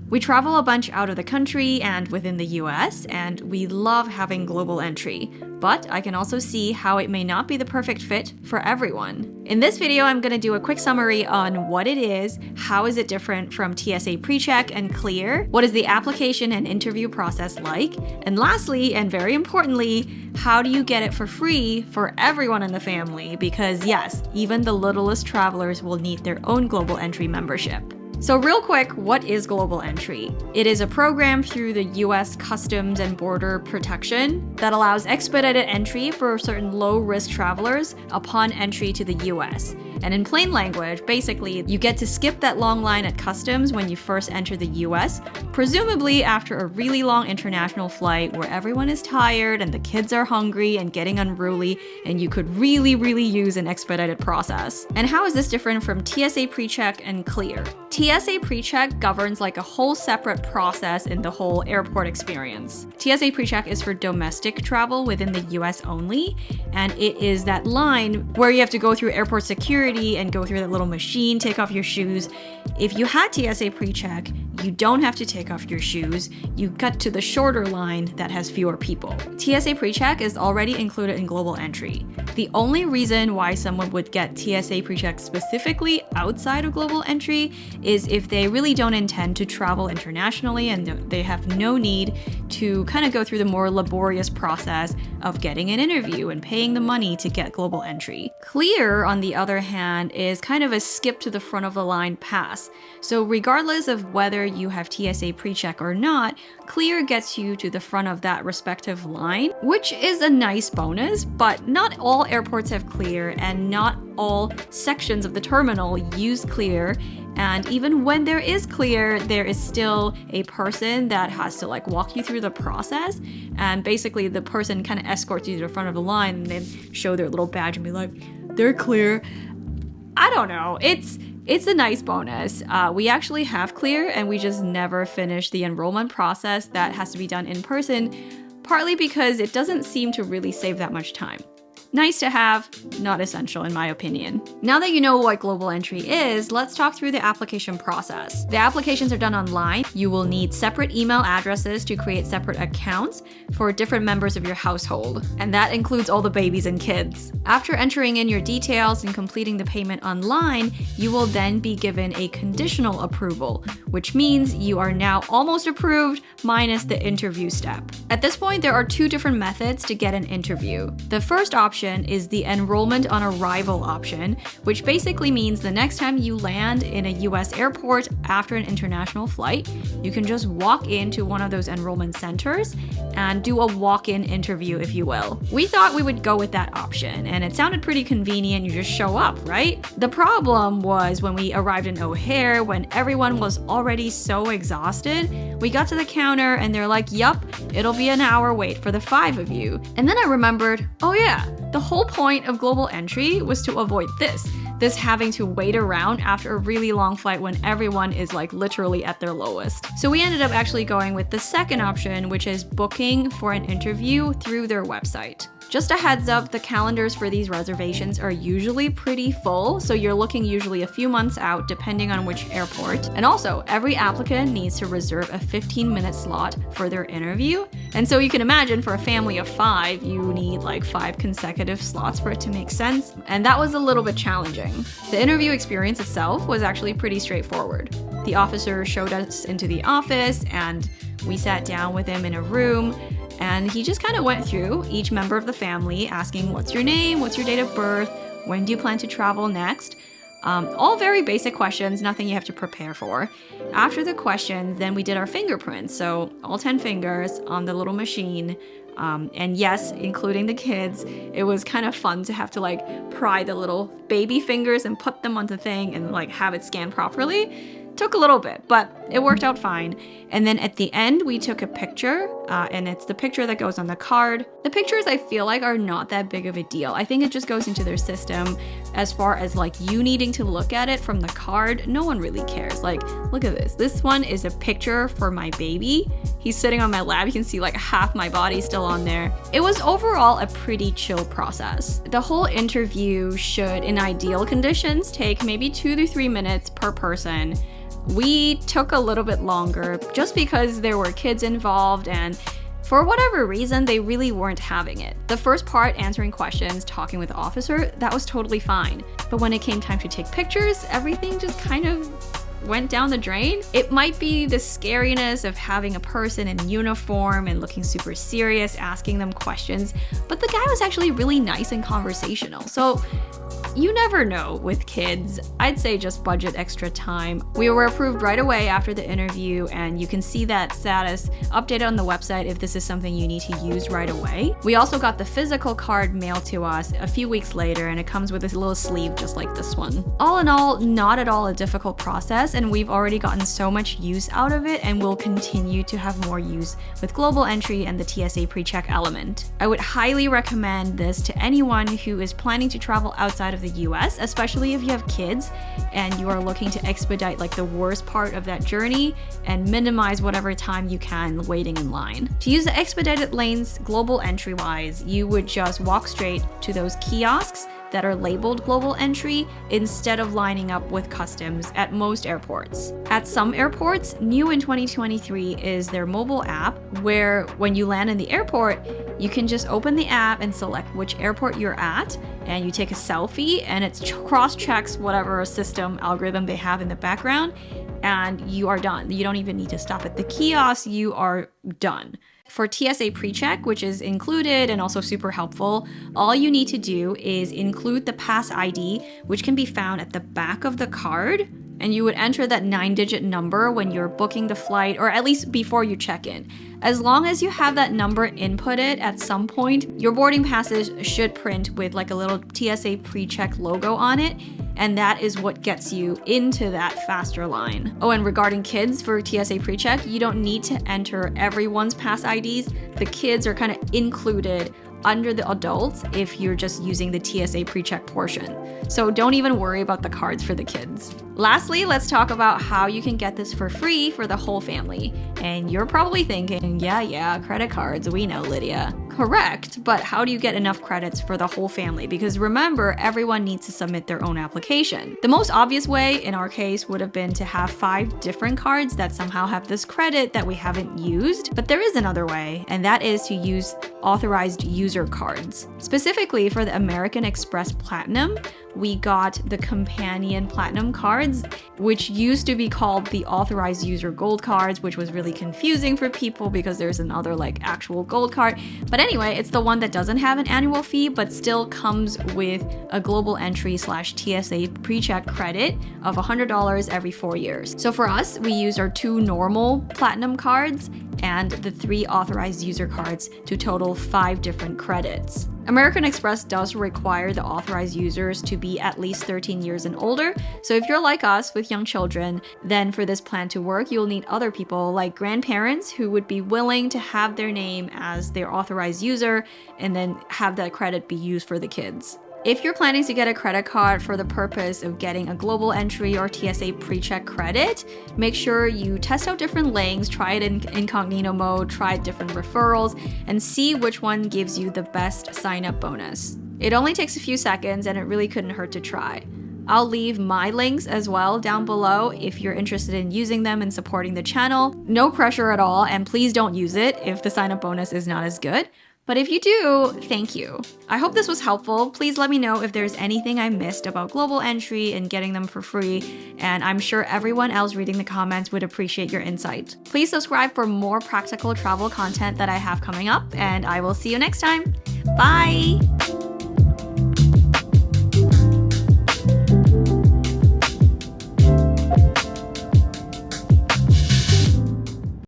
We travel a bunch out of the country and within the US, and we love having global entry. But I can also see how it may not be the perfect fit for everyone. In this video, I'm going to do a quick summary on what it is, how is it different from TSA PreCheck and Clear, what is the application and interview process like, and lastly, and very importantly, how do you get it for free for everyone in the family? Because yes, even the littlest travelers will need their own global entry membership. So real quick, what is Global Entry? It is a program through the US Customs and Border Protection that allows expedited entry for certain low-risk travelers upon entry to the US. And in plain language, basically, you get to skip that long line at customs when you first enter the US, presumably after a really long international flight where everyone is tired and the kids are hungry and getting unruly, and you could really use an expedited process. And how is this different from TSA PreCheck and Clear? TSA PreCheck governs like a whole separate process in the whole airport experience. TSA PreCheck is for domestic travel within the US only, and it is that line where you have to go through airport security and go through that little machine, take off your shoes. If you had TSA PreCheck, you don't have to take off your shoes. You cut to the shorter line that has fewer people. TSA PreCheck is already included in Global Entry. The only reason why someone would get TSA PreCheck specifically outside of Global Entry is if they really don't intend to travel internationally and they have no need to kind of go through the more laborious process of getting an interview and paying the money to get Global Entry. Clear, on the other hand, is kind of a skip to the front of the line pass. So regardless of whether you have TSA PreCheck or not, Clear gets you to the front of that respective line, which is a nice bonus, but not all airports have Clear and not all sections of the terminal use Clear. And even when there is Clear, there is still a person that has to like walk you through the process. And basically the person kind of escorts you to the front of the line and then show their little badge and be like, they're Clear. I don't know. It's a nice bonus. We actually have Clear and we just never finish the enrollment process that has to be done in person, partly because it doesn't seem to really save that much time. Nice to have, not essential in my opinion. Now that you know what Global Entry is, let's talk through the application process. The applications are done online. You will need separate email addresses to create separate accounts for different members of your household, and that includes all the babies and kids. After entering in your details and completing the payment online, you will then be given a conditional approval, which means you are now almost approved minus the interview step. At this point, there are two different methods to get an interview. The first option is the enrollment on arrival option, which basically means the next time you land in a US airport after an international flight, you can just walk into one of those enrollment centers and do a walk-in interview, if you will. We thought we would go with that option, and it sounded pretty convenient. You just show up, right? The problem was when we arrived in O'Hare, when everyone was already so exhausted, we got to the counter and they're like, yup, it'll be an hour wait for the 5 of you. And then I remembered, oh yeah, the whole point of Global Entry was to avoid this having to wait around after a really long flight when everyone is like literally at their lowest. So we ended up actually going with the second option, which is booking for an interview through their website. Just a heads up, the calendars for these reservations are usually pretty full, so you're looking usually a few months out depending on which airport. And also, every applicant needs to reserve a 15-minute slot for their interview. And so you can imagine for a family of 5, you need like 5 consecutive slots for it to make sense. And that was a little bit challenging. The interview experience itself was actually pretty straightforward. The officer showed us into the office and we sat down with him in a room. And he just kind of went through each member of the family, asking what's your name, what's your date of birth, when do you plan to travel next? All very basic questions, nothing you have to prepare for. After the questions, then we did our fingerprints. So all 10 fingers on the little machine. And yes, including the kids, it was kind of fun to have to like pry the little baby fingers and put them on the thing and like have it scanned properly. Took a little bit, but it worked out fine. And then at the end, we took a picture, and it's the picture that goes on the card. The pictures I feel like are not that big of a deal. I think it just goes into their system. As far as like you needing to look at it from the card, no one really cares. Like, look at this. This one is a picture for my baby. He's sitting on my lap. You can see like half my body still on there. It was overall a pretty chill process. The whole interview should, in ideal conditions, take maybe 2 to 3 minutes per person. We took a little bit longer just because there were kids involved and for whatever reason, they really weren't having it. The first part, answering questions, talking with the officer, that was totally fine. But when it came time to take pictures, everything just kind of went down the drain. It might be the scariness of having a person in uniform and looking super serious, asking them questions, but the guy was actually really nice and conversational. So you never know with kids. I'd say just budget extra time. We were approved right away after the interview, and you can see that status updated on the website if this is something you need to use right away. We also got the physical card mailed to us a few weeks later, and it comes with a little sleeve just like this one. All in all, not at all a difficult process, and we've already gotten so much use out of it and will continue to have more use with global entry and the TSA pre-check element. I would highly recommend this to anyone who is planning to travel outside of the US, especially if you have kids and you are looking to expedite like the worst part of that journey and minimize whatever time you can waiting in line. To use the expedited lanes global entry wise, you would just walk straight to those kiosks that are labeled global entry instead of lining up with customs at most airports. At some airports, new in 2023 is their mobile app where when you land in the airport, you can just open the app and select which airport you're at, and you take a selfie and it cross-checks whatever system algorithm they have in the background, and you are done. You don't even need to stop at the kiosk, you are done. For TSA PreCheck, which is included and also super helpful, all you need to do is include the pass ID, which can be found at the back of the card, and you would enter that 9-digit number when you're booking the flight, or at least before you check in. As long as you have that number inputted at some point, your boarding passes should print with like a little TSA PreCheck logo on it, and that is what gets you into that faster line. Oh, and regarding kids for TSA PreCheck, you don't need to enter everyone's pass IDs. The kids are kind of included under the adults if you're just using the TSA PreCheck portion. So don't even worry about the cards for the kids. Lastly, let's talk about how you can get this for free for the whole family. And you're probably thinking, yeah, credit cards, we know, Lydia. Correct, but how do you get enough credits for the whole family? Because remember, everyone needs to submit their own application. The most obvious way in our case would have been to have 5 different cards that somehow have this credit that we haven't used, but there is another way, and that is to use authorized user cards. Specifically for the American Express Platinum, we got the companion platinum cards, which used to be called the authorized user gold cards, which was really confusing for people because there's another like actual gold card. But anyway, it's the one that doesn't have an annual fee, but still comes with a global entry / TSA PreCheck credit of $100 every 4 years. So for us, we used our 2 normal platinum cards and the 3 authorized user cards to total 5 different credits. American Express does require the authorized users to be at least 13 years and older, so if you're like us with young children, then for this plan to work, you'll need other people like grandparents who would be willing to have their name as their authorized user and then have that credit be used for the kids. If you're planning to get a credit card for the purpose of getting a global entry or TSA PreCheck credit, make sure you test out different links, try it in incognito mode, try different referrals, and see which one gives you the best sign-up bonus. It only takes a few seconds and it really couldn't hurt to try. I'll leave my links as well down below if you're interested in using them and supporting the channel. No pressure at all, and please don't use it if the sign-up bonus is not as good. But if you do, thank you. I hope this was helpful. Please let me know if there's anything I missed about global entry and getting them for free, and I'm sure everyone else reading the comments would appreciate your insight. Please subscribe for more practical travel content that I have coming up, and I will see you next time. Bye!